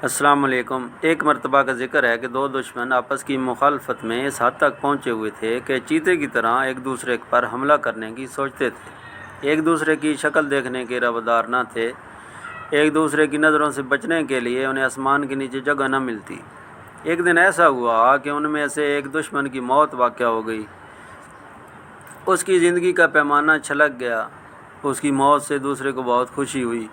السلام علیکم۔ ایک مرتبہ کا ذکر ہے کہ دو دشمن آپس کی مخالفت میں اس حد تک پہنچے ہوئے تھے کہ چیتے کی طرح ایک دوسرے پر حملہ کرنے کی سوچتے تھے۔ ایک دوسرے کی شکل دیکھنے کے روادار نہ تھے۔ ایک دوسرے کی نظروں سے بچنے کے لیے انہیں آسمان کے نیچے جگہ نہ ملتی۔ ایک دن ایسا ہوا کہ ان میں سے ایک دشمن کی موت واقع ہو گئی۔ اس کی زندگی کا پیمانہ چھلک گیا۔ اس کی موت سے دوسرے کو بہت خوشی ہوئی۔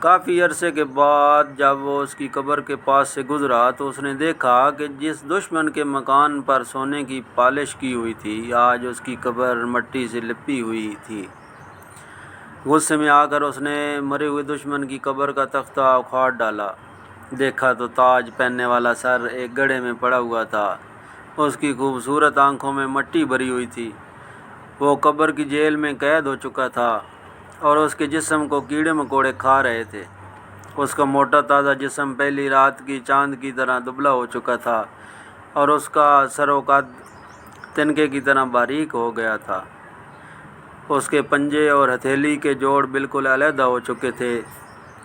کافی عرصے کے بعد جب وہ اس کی قبر کے پاس سے گزرا تو اس نے دیکھا کہ جس دشمن کے مکان پر سونے کی پالش کی ہوئی تھی آج اس کی قبر مٹی سے لپی ہوئی تھی۔ غصے میں آ کر اس نے مرے ہوئے دشمن کی قبر کا تختہ اکھاڑ ڈالا۔ دیکھا تو تاج پہننے والا سر ایک گڑھے میں پڑا ہوا تھا۔ اس کی خوبصورت آنکھوں میں مٹی بھری ہوئی تھی۔ وہ قبر کی جیل میں قید ہو چکا تھا اور اس کے جسم کو کیڑے مکوڑے کھا رہے تھے۔ اس کا موٹا تازہ جسم پہلی رات کی چاند کی طرح دبلا ہو چکا تھا اور اس کا سر و قد تنکے کی طرح باریک ہو گیا تھا۔ اس کے پنجے اور ہتھیلی کے جوڑ بالکل علیحدہ ہو چکے تھے۔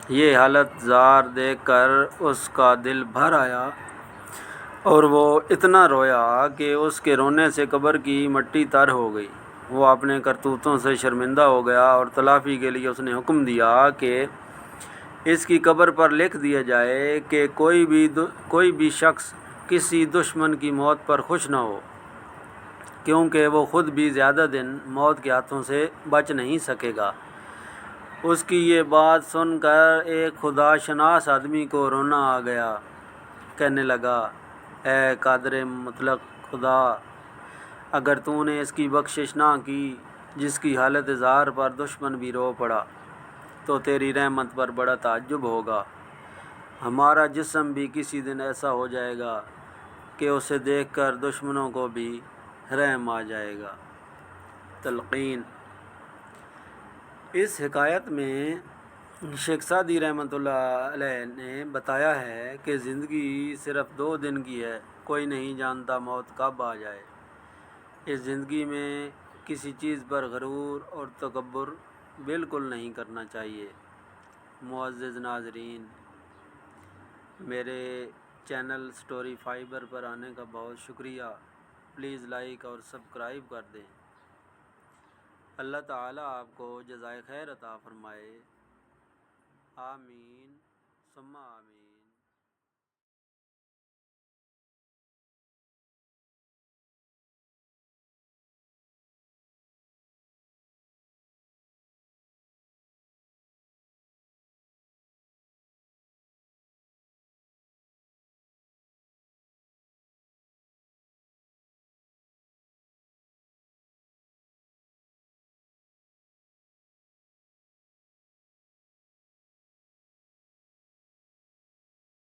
یہ حالت زار دیکھ کر اس کا دل بھر آیا اور وہ اتنا رویا کہ اس کے رونے سے قبر کی مٹی تر ہو گئی۔ وہ اپنے کرتوتوں سے شرمندہ ہو گیا اور تلافی کے لیے اس نے حکم دیا کہ اس کی قبر پر لکھ دیا جائے کہ کوئی بھی شخص کسی دشمن کی موت پر خوش نہ ہو، کیونکہ وہ خود بھی زیادہ دن موت کے ہاتھوں سے بچ نہیں سکے گا۔ اس کی یہ بات سن کر ایک خدا شناس آدمی کو رونا آ گیا۔ کہنے لگا، اے قادر مطلق خدا، اگر تو نے اس کی بخشش نہ کی جس کی حالت زار پر دشمن بھی رو پڑا تو تیری رحمت پر بڑا تعجب ہوگا۔ ہمارا جسم بھی کسی دن ایسا ہو جائے گا کہ اسے دیکھ کر دشمنوں کو بھی رحم آ جائے گا۔ تلقین۔ اس حکایت میں شیخ سعدی رحمۃ اللہ علیہ نے بتایا ہے کہ زندگی صرف 2 دن کی ہے، کوئی نہیں جانتا موت کب آ جائے۔ اس زندگی میں کسی چیز پر غرور اور تکبر بالکل نہیں کرنا چاہیے۔ معزز ناظرین، میرے چینل سٹوری فائبر پر آنے کا بہت شکریہ۔ پلیز لائک اور سبسکرائب کر دیں۔ اللہ تعالیٰ آپ کو جزائے خیر عطا فرمائے۔ آمین ثم آمین۔